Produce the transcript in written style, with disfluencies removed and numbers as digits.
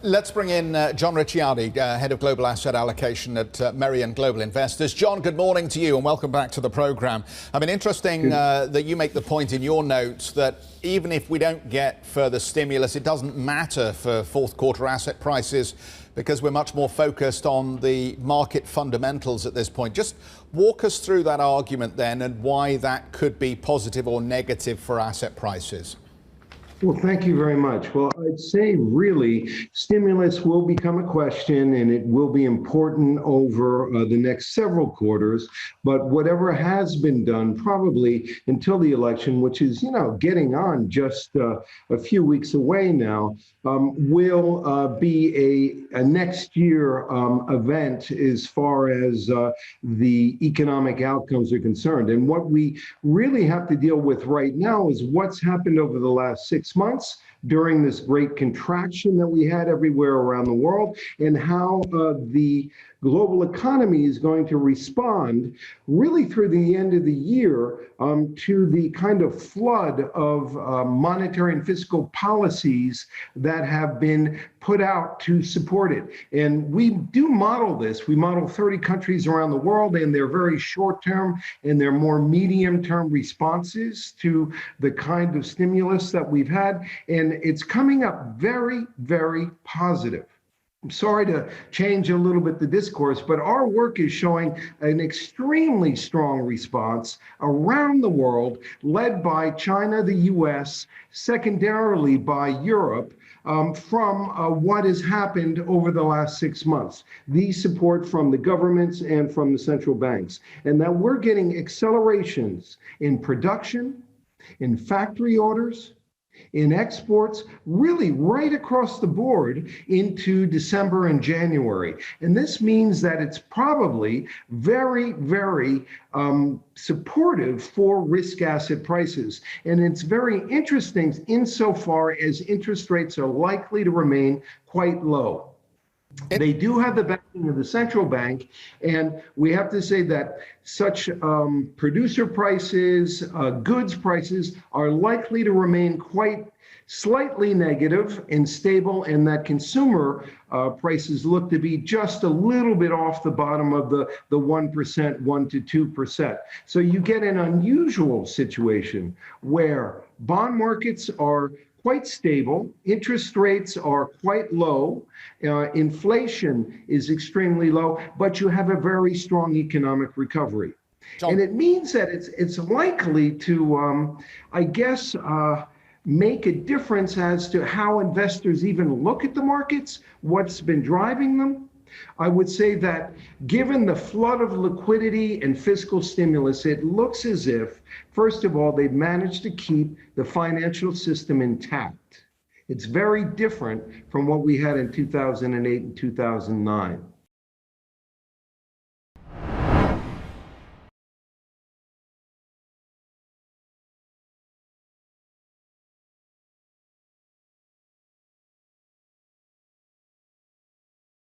Let's bring in John Ricciardi, Head of Global Asset Allocation at Merian Global Investors. John, good morning to you and welcome back to the programme. I mean, interesting that you make the point in your notes that even if we don't get further stimulus, it doesn't matter for fourth quarter asset prices because we're much more focused on the market fundamentals at this point. Just walk us through that argument then and why that could be positive or negative for asset prices. Well, thank you very much. Well, I'd say really stimulus will become a question and it will be important over the next several quarters. But whatever has been done probably until the election, which is, getting on just a few weeks away now, will be a next year event as far as the economic outcomes are concerned. And what we really have to deal with right now is what's happened over the last 6 months during this great contraction that we had everywhere around the world, and how the global economy is going to respond really through the end of the year to the kind of flood of monetary and fiscal policies that have been put out to support it. And we do model this. We model 30 countries around the world, and they're very short-term and they're more medium-term responses to the kind of stimulus that we've had. And it's coming up very, very positive. I'm sorry to change a little bit the discourse, but our work is showing an extremely strong response around the world, led by China, the US, secondarily by Europe, from what has happened over the last 6 months. The support from the governments and from the central banks, and that we're getting accelerations in production, in factory orders, in exports, really right across the board into December and January. And this means that it's probably very, very supportive for risk asset prices. And it's very interesting insofar as interest rates are likely to remain quite low. They do have the backing of the central bank, and we have to say that such producer prices, goods prices are likely to remain quite slightly negative and stable, and that consumer prices look to be just a little bit off the bottom of the 1%, 1 to 2%. So you get an unusual situation where bond markets are quite stable, interest rates are quite low, inflation is extremely low, but you have a very strong economic recovery. John. And it means that it's likely to, make a difference as to how investors even look at the markets, what's been driving them. I would say that given the flood of liquidity and fiscal stimulus, it looks as if, first of all, they've managed to keep the financial system intact. It's very different from what we had in 2008 and 2009.